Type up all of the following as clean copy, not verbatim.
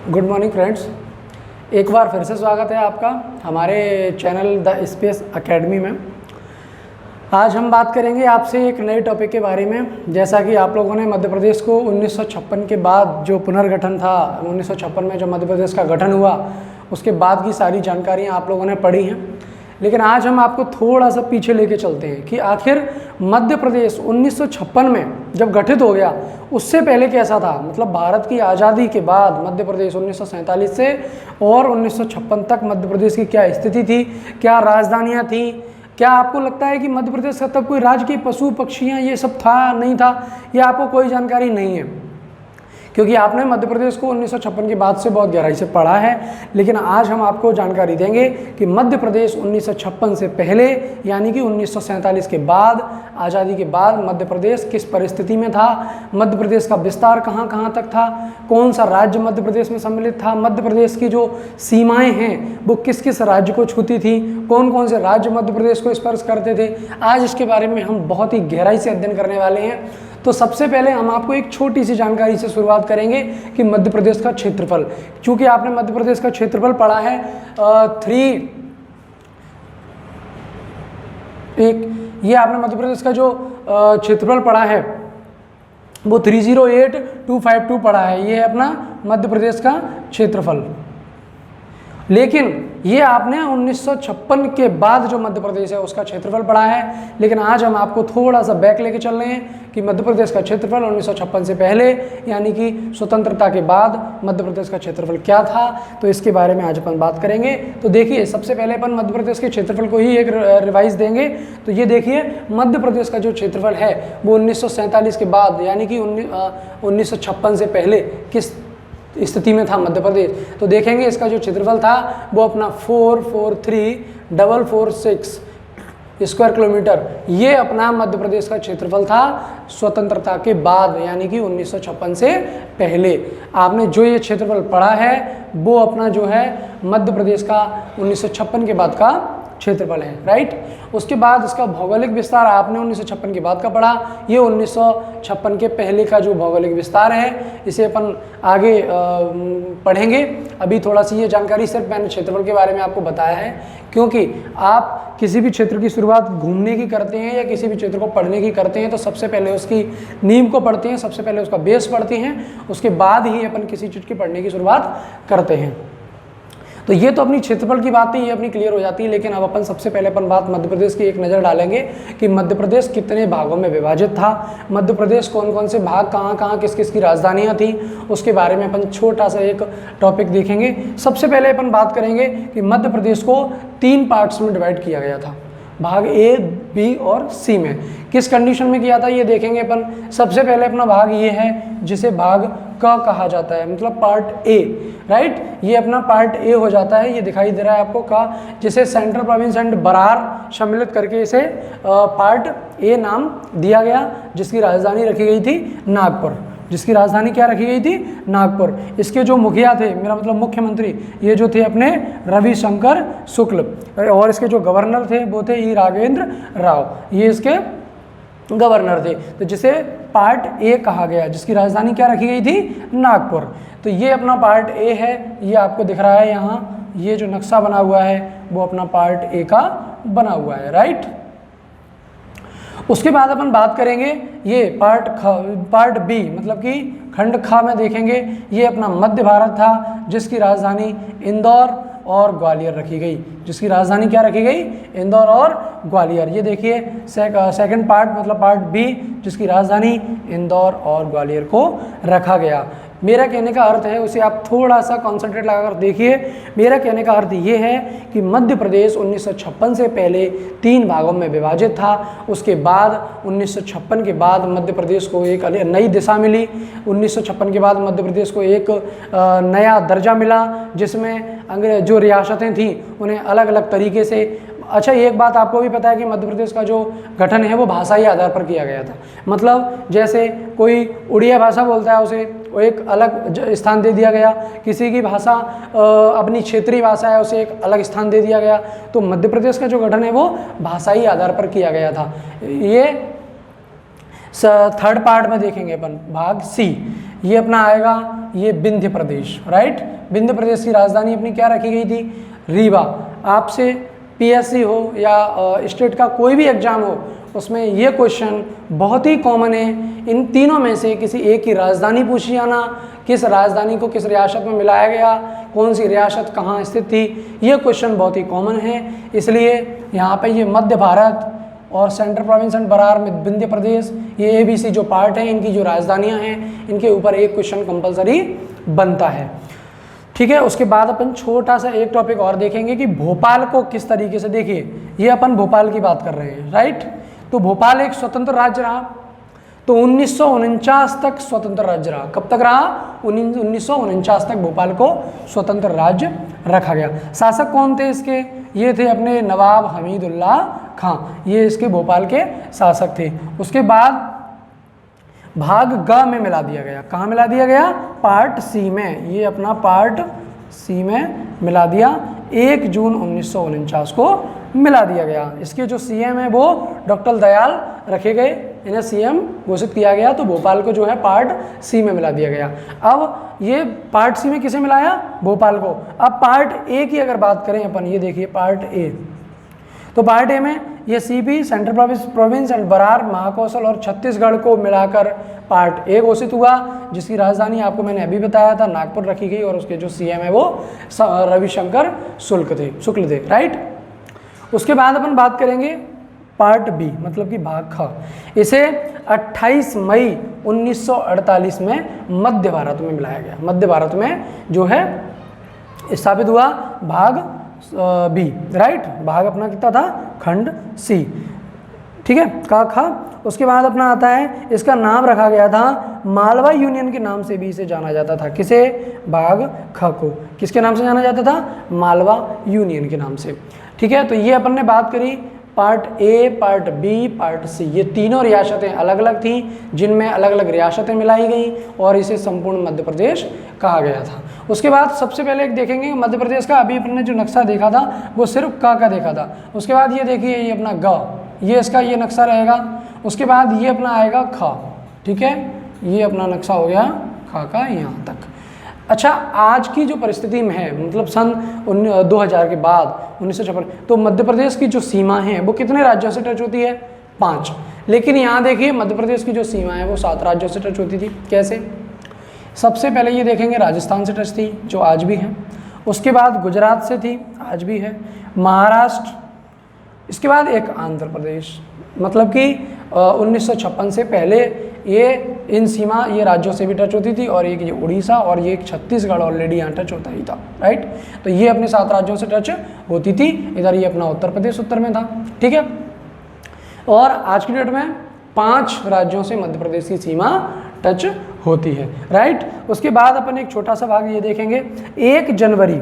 Good morning friends, एक बार फिर से स्वागत है आपका हमारे चैनल द स्पेस एकेडमी में। आज हम बात करेंगे आपसे एक नए टॉपिक के बारे में। जैसा कि आप लोगों ने मध्य प्रदेश को 1956 के बाद जो पुनर्गठन था, 1956 में जो मध्य प्रदेश का गठन हुआ उसके बाद की सारी जानकारियाँ आप लोगों ने पढ़ी हैं। लेकिन आज हम आपको थोड़ा सा पीछे लेके चलते हैं कि आखिर मध्य प्रदेश 1956 में जब गठित हो गया उससे पहले कैसा था। मतलब भारत की आज़ादी के बाद मध्य प्रदेश 1947 से और 1956 तक मध्य प्रदेश की क्या स्थिति थी, क्या राजधानियाँ थी, क्या आपको लगता है कि मध्य प्रदेश का तब कोई राज्य के पशु पक्षियाँ ये सब था नहीं था, या आपको कोई जानकारी नहीं है? क्योंकि आपने मध्य प्रदेश को 1956 के बाद से बहुत गहराई से पढ़ा है। लेकिन आज हम आपको जानकारी देंगे कि मध्य प्रदेश 1956 से पहले यानी कि 1947 के बाद, आज़ादी के बाद मध्य प्रदेश किस परिस्थिति में था, मध्य प्रदेश का विस्तार कहाँ कहाँ तक था, कौन सा राज्य मध्य प्रदेश में सम्मिलित था, मध्य प्रदेश की जो सीमाएँ हैं वो किस किस राज्य को छूती थी, कौन कौन से राज्य मध्य प्रदेश को स्पर्श करते थे। आज इसके बारे में हम बहुत ही गहराई से अध्ययन करने वाले हैं। तो सबसे पहले हम आपको एक छोटी सी जानकारी से शुरुआत करेंगे कि मध्य प्रदेश का क्षेत्रफल। चूंकि आपने मध्य प्रदेश का क्षेत्रफल पढ़ा है ये आपने मध्य प्रदेश का जो क्षेत्रफल पढ़ा है वो 308252 पढ़ा है। ये है अपना मध्य प्रदेश का क्षेत्रफल। लेकिन ये आपने 1956 के बाद जो मध्य प्रदेश है उसका क्षेत्रफल पढ़ा है। लेकिन आज हम आपको थोड़ा सा बैक लेके चल रहे हैं कि मध्य प्रदेश का क्षेत्रफल 1956 से पहले यानी कि स्वतंत्रता के बाद मध्य प्रदेश का क्षेत्रफल क्या था, तो इसके बारे में आज अपन बात करेंगे। तो देखिए, सबसे पहले अपन मध्य प्रदेश के क्षेत्रफल को ही एक रिवाइज देंगे। तो ये देखिए, मध्य प्रदेश का जो क्षेत्रफल है वो 1947 के बाद यानी कि 1956 से पहले किस स्थिति में था मध्य प्रदेश। तो देखेंगे इसका जो क्षेत्रफल था वो अपना 443446 स्क्वायर किलोमीटर, ये अपना मध्य प्रदेश का क्षेत्रफल था स्वतंत्रता के बाद यानी कि 1956 से पहले। आपने जो ये क्षेत्रफल पढ़ा है वो अपना जो है मध्य प्रदेश का 1956 के बाद का क्षेत्रफल है, राइट। उसके बाद इसका भौगोलिक विस्तार आपने 1956 के बाद का पढ़ा। ये 1956 के पहले का जो भौगोलिक विस्तार है इसे अपन आगे पढ़ेंगे। अभी थोड़ा सी ये जानकारी सिर्फ मैंने क्षेत्रफल के बारे में आपको बताया है, क्योंकि आप किसी भी क्षेत्र की शुरुआत घूमने की करते हैं या किसी भी क्षेत्र को पढ़ने की करते हैं तो सबसे पहले उसकी नींव को पढ़ते हैं, सबसे पहले उसका बेस पढ़ते हैं, उसके बाद ही अपन किसी चीज़ की पढ़ने की शुरुआत करते हैं। तो ये तो अपनी क्षेत्रफल की बात है, ये अपनी क्लियर हो जाती है। लेकिन अब अपन सबसे पहले अपन बात मध्य प्रदेश की एक नज़र डालेंगे कि मध्य प्रदेश कितने भागों में विभाजित था, मध्य प्रदेश कौन कौन से भाग कहाँ कहाँ किस किस की राजधानियाँ थी, उसके बारे में अपन छोटा सा एक टॉपिक देखेंगे। सबसे पहले अपन बात करेंगे कि मध्य प्रदेश को 3 पार्ट्स में डिवाइड किया गया था, भाग ए, बी और सी में। किस कंडीशन में किया था ये देखेंगे अपन। सबसे पहले अपना भाग ये है जिसे भाग क कहा जाता है, मतलब पार्ट ए, राइट। ये अपना पार्ट ए हो जाता है, ये दिखाई दे रहा है आपको का, जिसे सेंट्रल प्रोविंस एंड बरार सम्मिलित करके इसे पार्ट ए नाम दिया गया, जिसकी राजधानी रखी गई थी नागपुर। जिसकी राजधानी क्या रखी गई थी? नागपुर। इसके जो मुखिया थे, मेरा मतलब मुख्यमंत्री, ये जो थे अपने रविशंकर शुक्ल, और इसके जो गवर्नर थे वो थे ई राघवेंद्र राव, ये इसके गवर्नर थे। तो जिसे पार्ट ए कहा गया, जिसकी राजधानी क्या रखी गई थी? नागपुर। तो ये अपना पार्ट ए है, ये आपको दिख रहा है यहाँ, ये जो नक्शा बना हुआ है वो अपना पार्ट ए का बना हुआ है, राइट। उसके बाद अपन बात करेंगे ये पार्ट बी, मतलब कि खंड खा में देखेंगे। ये अपना मध्य भारत था, जिसकी राजधानी इंदौर और ग्वालियर रखी गई। जिसकी राजधानी क्या रखी गई? इंदौर और ग्वालियर। ये देखिए सेकंड पार्ट, मतलब पार्ट बी, जिसकी राजधानी इंदौर और ग्वालियर को रखा गया। मेरा कहने का अर्थ है, उसे आप थोड़ा सा कॉन्सेंट्रेट लगाकर देखिए। मेरा कहने का अर्थ ये है कि मध्य प्रदेश 1956 से पहले 3 भागों में विभाजित था। उसके बाद 1956 के बाद मध्य प्रदेश को एक नई दिशा मिली। 1956 के बाद मध्य प्रदेश को एक नया दर्जा मिला, जिसमें अंग्रेज जो रियासतें थीं उन्हें अलग अलग तरीके से। अच्छा, एक बात आपको भी पता है कि मध्य प्रदेश का जो गठन है वो भाषाई आधार पर किया गया था। मतलब जैसे कोई उड़िया भाषा बोलता है उसे एक अलग स्थान दे दिया गया, किसी की भाषा अपनी क्षेत्रीय भाषा है उसे एक अलग स्थान दे दिया गया। तो मध्य प्रदेश का जो गठन है वो भाषाई आधार पर किया गया था। ये थर्ड पार्ट में देखेंगे अपन, भाग सी। ये अपना आएगा ये विंध्य प्रदेश, राइट। विंध्य प्रदेश की राजधानी अपनी क्या रखी गई थी, रीवा। आपसे पीएससी हो या स्टेट का कोई भी एग्जाम हो उसमें ये क्वेश्चन बहुत ही कॉमन है, इन तीनों में से किसी एक की राजधानी पूछी जाना, किस राजधानी को किस रियासत में मिलाया गया, कौन सी रियासत कहाँ स्थित थी, ये क्वेश्चन बहुत ही कॉमन है। इसलिए यहाँ पे ये मध्य भारत और सेंट्रल प्रोविंस एंड बरार में विंध्य प्रदेश, ये ABC जो पार्ट है इनकी जो राजधानियाँ हैं इनके ऊपर एक क्वेश्चन कंपलसरी बनता है, ठीक है। उसके बाद अपन छोटा सा एक टॉपिक और देखेंगे कि भोपाल को किस तरीके से, देखिए ये अपन भोपाल की बात कर रहे हैं, राइट। तो भोपाल एक स्वतंत्र राज्य रहा, तो 1949 तक स्वतंत्र राज्य रहा। कब तक रहा, 1949 तक भोपाल को स्वतंत्र राज्य रखा गया। शासक कौन थे इसके, ये थे अपने नवाब हमीदुल्लाह खां, ये इसके भोपाल के शासक थे। उसके बाद भाग ग में मिला दिया गया, कहाँ मिला दिया गया, पार्ट सी में, ये अपना पार्ट सी में मिला दिया। 1 जून 1949 को मिला दिया गया। इसके जो सीएम है वो डॉक्टर दयाल रखे गए, इन्हें सीएम घोषित किया गया। तो भोपाल को जो है पार्ट सी में मिला दिया गया। अब ये पार्ट सी में किसे मिलाया, भोपाल को। अब पार्ट ए की अगर बात करें अपन, ये देखिए पार्ट ए, तो पार्ट ए में ये CP, central province and Berar, Mahakoshal और छत्तीसगढ़ को मिलाकर पार्ट ए घोषित हुआ, जिसकी राजधानी आपको मैंने अभी बताया था नागपुर रखी गई, और उसके जो सीएम है वो रविशंकर शुक्ल थे, राइट। उसके बाद अपन बात करेंगे पार्ट बी, मतलब कि भाग ख। इसे 28 मई 1948 में मध्य भारत में मिलाया गया। मध्य भारत में जो है स्थापित हुआ भाग बी, राइट। भाग अपना कितना था, खंड सी, ठीक है, का खा। उसके बाद अपना आता है, इसका नाम रखा गया था मालवा यूनियन के नाम से भी इसे जाना जाता था। किसे, भाग ख को किसके नाम से जाना जाता था, मालवा यूनियन के नाम से, ठीक है। तो ये अपन ने बात करी part A, part B, part C, ये तीनों रियासतें अलग अलग थीं, जिनमें अलग अलग रियासतें मिलाई गई और इसे संपूर्ण मध्य प्रदेश कहा गया था। उसके बाद सबसे पहले एक देखेंगे मध्य प्रदेश का, अभी अपन ने जो नक्शा देखा था वो सिर्फ का देखा था। उसके बाद ये देखिए ये अपना ग, ये इसका ये नक्शा रहेगा। उसके बाद ये अपना आएगा ख, ठीक है, ये अपना नक्शा हो गया ख का यहाँ तक। अच्छा, आज की जो परिस्थिति में है, मतलब सन 2000 के बाद 1956, तो मध्य प्रदेश की जो सीमा है वो कितने राज्यों से टच होती है, 5। लेकिन यहाँ देखिए मध्य प्रदेश की जो सीमा है वो 7 राज्यों से टच होती थी। कैसे, सबसे पहले ये देखेंगे राजस्थान से टच थी, जो आज भी है। उसके बाद गुजरात से थी, आज भी है, महाराष्ट्र, इसके बाद एक आंध्र प्रदेश, मतलब कि 1956 से पहले ये इन सीमा ये राज्यों से भी टच होती थी, और एक ये उड़ीसा और ये एक छत्तीसगढ़ ऑलरेडी यहाँ टच होता ही था, राइट। तो ये अपने 7 राज्यों से टच होती थी। इधर ये अपना उत्तर प्रदेश उत्तर में था, ठीक है। और आज की डेट में 5 राज्यों से मध्य प्रदेश की सीमा टच होती है, राइट। उसके बाद अपन एक छोटा सा भाग ये देखेंगे, 1 जनवरी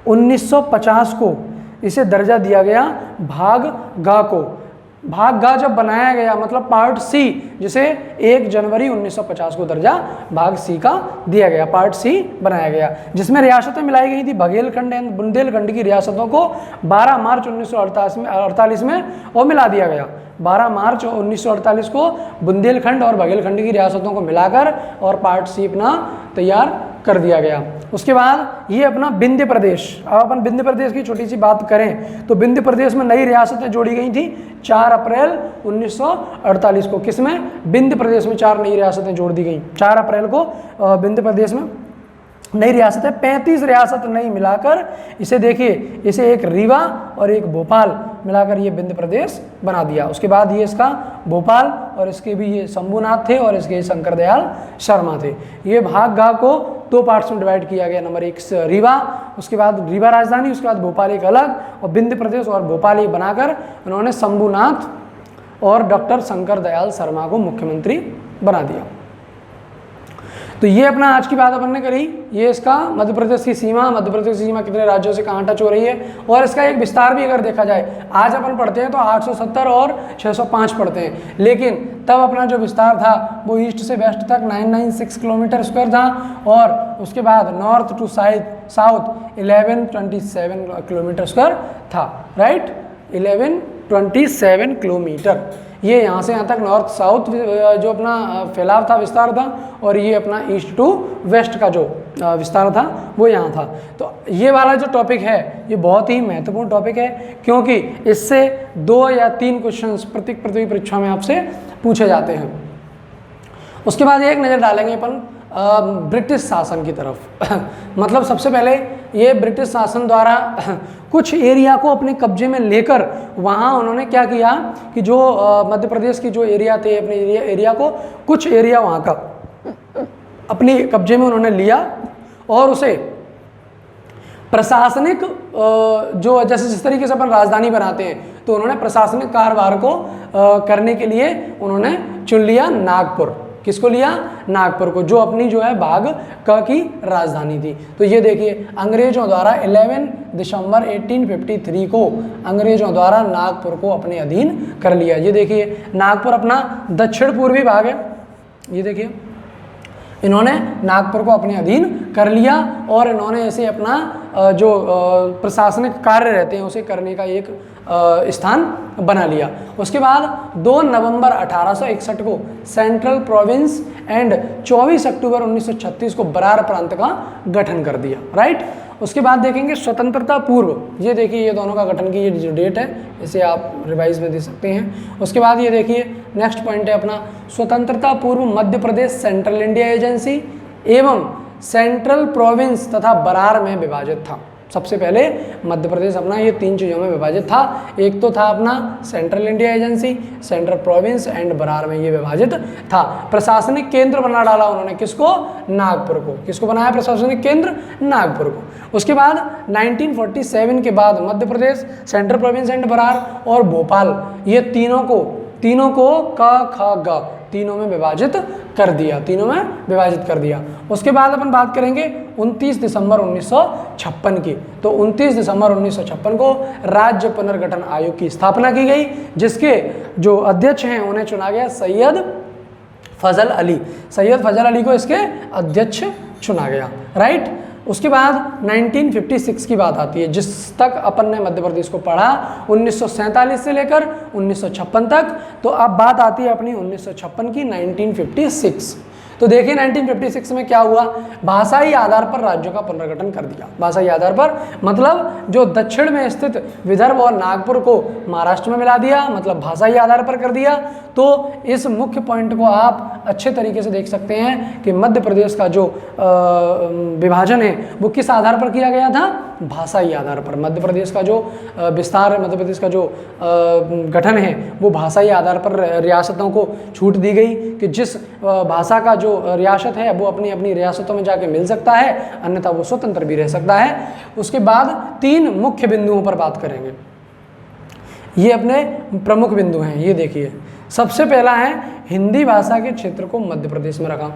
1950 को इसे दर्जा दिया गया भाग गा को। भाग गा जब बनाया गया, मतलब पार्ट सी, जिसे 1 जनवरी 1950 को दर्जा भाग सी का दिया गया, पार्ट सी बनाया गया, जिसमें रियासतें मिलाई गई थी। बघेलखंड एंड बुंदेलखंड की रियासतों को 12 मार्च 1948 में और मिला दिया गया। 12 मार्च 1948 को बुंदेलखंड और बघेलखंड की रियासतों को मिलाकर और पार्ट सी अपना तैयार कर दिया गया। उसके बाद ये अपना विंध्य प्रदेश, अब अपन विंध्य प्रदेश की छोटी सी बात करें तो विंध्य प्रदेश में नई रियासतें जोड़ी गई थी 4 अप्रैल 1948 को। किसमें, विंध्य प्रदेश में 4 नई रियासतें जोड़ दी गई 4 अप्रैल को विंध्य प्रदेश में नई रियासतें, 35 रियासत नई मिलाकर इसे देखिए, इसे एक रीवा और एक भोपाल मिलाकर ये विंध्य प्रदेश बना दिया। उसके बाद ये इसका भोपाल और इसके भी ये शंभुनाथ थे और इसके शंकर दयाल शर्मा थे। ये भाग गा को 2 पार्ट्स में डिवाइड किया गया। नंबर 1 रीवा, उसके बाद रीवा राजधानी, उसके बाद भोपाल एक अलग, और विंध्य प्रदेश और भोपाल ये बनाकर उन्होंने शंभुनाथ और डॉक्टर शंकर दयाल शर्मा को मुख्यमंत्री बना दिया। तो ये अपना आज की बात अपन ने करी, ये इसका मध्य प्रदेश की सीमा, मध्य प्रदेश की सीमा कितने राज्यों से कहाँ टच हो रही है, और इसका एक विस्तार भी अगर देखा जाए, आज अपन पढ़ते हैं तो 870 और 605 पढ़ते हैं, लेकिन तब अपना जो विस्तार था वो ईस्ट से वेस्ट तक 996 किलोमीटर स्क्वायर था, और उसके बाद north to south 1127 kilometre square था, राइट, 1127 किलोमीटर। ये यहाँ से यहाँ तक नॉर्थ साउथ जो अपना फैलाव था, विस्तार था, और ये अपना ईस्ट टू वेस्ट का जो विस्तार था वो यहाँ था। तो ये वाला जो टॉपिक है ये बहुत ही महत्वपूर्ण टॉपिक है, क्योंकि इससे 2 या 3 क्वेश्चंस प्रत्येक पृथ्वी परीक्षा में आपसे पूछे जाते हैं। उसके बाद एक नज़र डालेंगे अपन ब्रिटिश शासन की तरफ। मतलब सबसे पहले ये ब्रिटिश शासन द्वारा कुछ एरिया को अपने कब्जे में लेकर वहाँ उन्होंने क्या किया कि जो मध्य प्रदेश की जो एरिया थे, अपने एरिया को कुछ एरिया वहाँ का अपने कब्जे में उन्होंने लिया और उसे प्रशासनिक जो जैसे जिस तरीके से अपन राजधानी बनाते हैं, तो उन्होंने प्रशासनिक कार्यभार को करने के लिए उन्होंने चुन लिया नागपुर। किसको लिया? नागपुर को, जो अपनी जो है भाग क की राजधानी थी। तो ये देखिए अंग्रेजों द्वारा 11 दिसंबर 1853 को अंग्रेजों द्वारा नागपुर को अपने अधीन कर लिया। ये देखिए नागपुर अपना दक्षिण पूर्वी भाग है, ये देखिए इन्होंने नागपुर को अपने अधीन कर लिया और इन्होंने ऐसे अपना जो प्रशासनिक कार्य रहते हैं उसे करने का एक स्थान बना लिया। उसके बाद 2 नवंबर 1861 को सेंट्रल प्रोविंस एंड 24 अक्टूबर 1936 को बरार प्रांत का गठन कर दिया। राइट। उसके बाद देखेंगे स्वतंत्रता पूर्व, ये देखिए ये दोनों का गठन की ये जो डेट है इसे आप रिवाइज में दे सकते हैं। उसके बाद ये देखिए नेक्स्ट पॉइंट है अपना स्वतंत्रता पूर्व Madhya Pradesh central India agency एवं सेंट्रल प्रोविंस तथा बरार में विभाजित था। सबसे पहले मध्य प्रदेश अपना ये 3 चीज़ों में विभाजित था। एक तो था अपना central India agency, central province and Berar में ये विभाजित था। प्रशासनिक केंद्र बना डाला उन्होंने किसको? नागपुर को। किसको बनाया प्रशासनिक केंद्र? नागपुर को। उसके बाद 1947 के बाद Madhya Pradesh, central province and Brar और भोपाल, ये तीनों को क ख ग तीनों में विभाजित कर दिया, तीनों में विभाजित कर दिया। उसके बाद अपन बात करेंगे 29 दिसंबर 1956 की। तो 29 दिसंबर 1956 को राज्य पुनर्गठन आयोग की स्थापना की गई, जिसके जो अध्यक्ष हैं उन्हें चुना गया सैयद फजल अली। सैयद फजल अली को इसके अध्यक्ष चुना गया। राइट। उसके बाद 1956 की बात आती है, जिस तक अपन ने मध्य प्रदेश को पढ़ा 1947 से लेकर 1956 तक। तो अब बात आती है अपनी 1956 की, 1956। तो देखिए 1956 में क्या हुआ, भाषाई आधार पर राज्यों का पुनर्गठन कर दिया। भाषाई आधार पर मतलब जो दक्षिण में स्थित विदर्भ और नागपुर को महाराष्ट्र में मिला दिया, मतलब भाषाई आधार पर कर दिया। तो इस मुख्य पॉइंट को आप अच्छे तरीके से देख सकते हैं कि मध्य प्रदेश का जो विभाजन है वो किस आधार पर किया गया था? भाषाई आधार पर। मध्य प्रदेश का जो विस्तार है, मध्य प्रदेश का जो गठन है वो भाषाई आधार पर रियासतों को छूट दी गई कि जिस भाषा का जो रियासत है वो अपनी अपनी रियासतों में जाके मिल सकता है, अन्यथा वो स्वतंत्र भी रह सकता है। उसके बाद 3 मुख्य बिंदुओं पर बात करेंगे। ये अपने प्रमुख बिंदु हैं, ये देखिए। सबसे पहला है हिंदी भाषा के क्षेत्र को मध्य प्रदेश में रखा।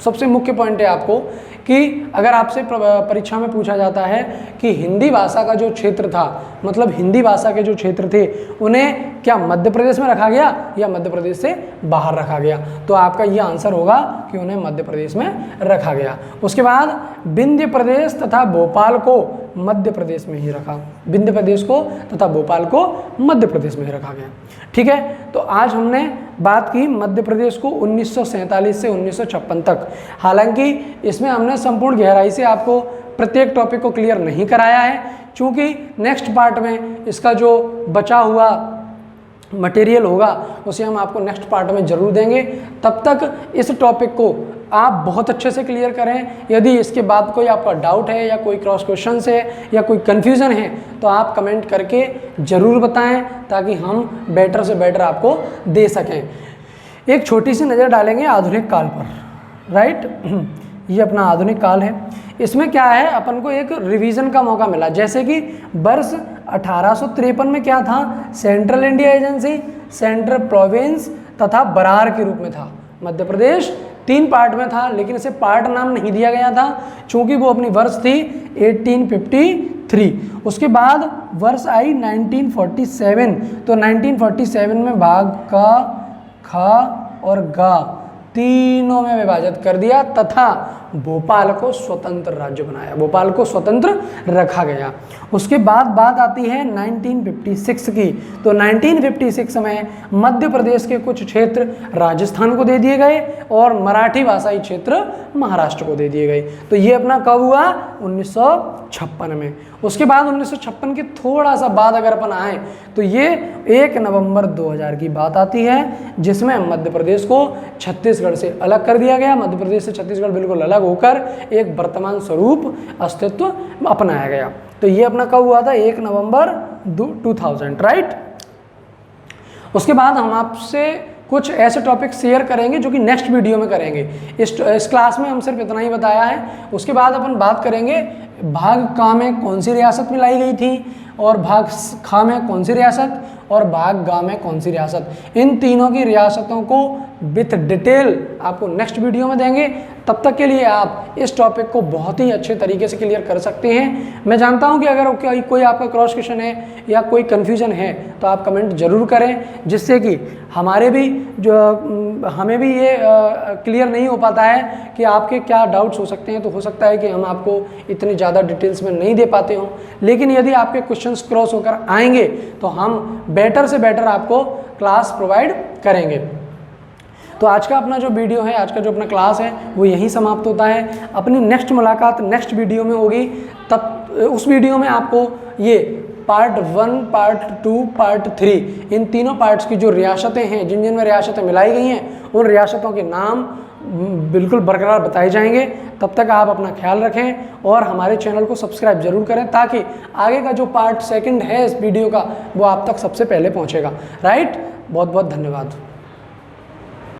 सबसे मुख्य पॉइंट है आपको कि अगर आपसे परीक्षा में पूछा जाता है कि हिंदी भाषा का जो क्षेत्र था, मतलब हिंदी भाषा के जो क्षेत्र थे उन्हें क्या मध्य प्रदेश में रखा गया या मध्य प्रदेश से बाहर रखा गया, तो आपका ये आंसर होगा कि उन्हें मध्य प्रदेश में रखा गया। उसके बाद विंध्य प्रदेश तथा भोपाल को मध्य प्रदेश में ही रखा। विंध्य प्रदेश को तथा भोपाल को मध्य प्रदेश में ही रखा गया। ठीक है। तो आज हमने बात की मध्य प्रदेश को 1947 से 1956 तक। हालांकि इसमें हमने संपूर्ण गहराई से आपको प्रत्येक टॉपिक को क्लियर नहीं कराया है, क्योंकि नेक्स्ट पार्ट में इसका जो बचा हुआ मटेरियल होगा उसे हम आपको नेक्स्ट पार्ट में ज़रूर देंगे। तब तक इस टॉपिक को आप बहुत अच्छे से क्लियर करें। यदि इसके बाद कोई आपका डाउट है या कोई क्रॉस क्वेश्चन है या कोई कन्फ्यूज़न है तो आप कमेंट करके ज़रूर बताएं, ताकि हम बेटर से बेटर आपको दे सकें। एक छोटी सी नज़र डालेंगे आधुनिक काल पर। राइट। ये अपना आधुनिक काल है। इसमें क्या है, अपन को एक रिवीजन का मौका मिला। जैसे कि वर्ष 1853 में क्या था, central India agency, central province तथा बरार के रूप में था। मध्य प्रदेश 3 पार्ट में था, लेकिन इसे पार्ट नाम नहीं दिया गया था क्योंकि वो अपनी वर्ष थी 1853। उसके बाद वर्ष आई 1947। तो 1947 में भाग का, ख और ग तीनों में विभाजित कर दिया तथा भोपाल को स्वतंत्र राज्य बनाया, भोपाल को स्वतंत्र रखा गया। उसके बाद बात आती है 1956 की। तो 1956 में मध्य प्रदेश के कुछ क्षेत्र राजस्थान को दे दिए गए और मराठी भाषाई क्षेत्र महाराष्ट्र को दे दिए गए। तो ये अपना कब हुआ? 1956 में। उसके बाद 1956 के थोड़ा सा बाद अगर अपन आए तो ये 1 नवंबर 2000 की बात आती है, जिसमें मध्य प्रदेश को छत्तीसगढ़ से अलग कर दिया गया। मध्य प्रदेश से छत्तीसगढ़ बिल्कुल अलग होकर एक वर्तमान स्वरूप अस्तित्व अपनाया गया। तो ये अपना कब हुआ था? 1 नवंबर 2000, राइट। उसके बाद हम आपसे कुछ ऐसे टॉपिक शेयर करेंगे जो कि नेक्स्ट वीडियो में करेंगे। इस क्लास में हम सिर्फ इतना ही बताया है। उसके बाद अपन बात करेंगे भाग का में कौन सी रियासत में लाई गई थी, और भाग खा में कौन सी रियासत, और भाग गा में कौन सी रियासत। इन तीनों की रियासतों को विथ डिटेल आपको नेक्स्ट वीडियो में देंगे। तब तक के लिए आप इस टॉपिक को बहुत ही अच्छे तरीके से क्लियर कर सकते हैं। मैं जानता हूं कि अगर कोई आपका क्रॉस क्वेश्चन है या कोई कन्फ्यूजन है तो आप कमेंट जरूर करें, जिससे कि हमें भी ये क्लियर नहीं हो पाता है कि आपके क्या डाउट्स हो सकते हैं। तो हो सकता है कि हम आपको इतनी ज़्यादा डिटेल्स में नहीं दे पाते हों, लेकिन यदि आपके क्वेश्चंस क्रॉस होकर आएंगे तो हम बेटर से बेटर आपको क्लास प्रोवाइड करेंगे। तो आज का अपना जो वीडियो है, आज का जो अपना क्लास है वो यहीं समाप्त होता है। अपनी नेक्स्ट मुलाकात नेक्स्ट वीडियो में होगी। तब उस वीडियो में आपको ये पार्ट 1, पार्ट 2, पार्ट 3 इन तीनों पार्ट्स की जो रियासतें हैं, जिन जिन में रियासतें मिलाई गई हैं, उन रियासतों के नाम बिल्कुल बरकरार बताए जाएंगे। तब तक आप अपना ख्याल रखें और हमारे चैनल को सब्सक्राइब जरूर करें, ताकि आगे का जो पार्ट 2 है इस वीडियो का वो आप तक सबसे पहले पहुंचेगा, राइट। बहुत बहुत धन्यवाद।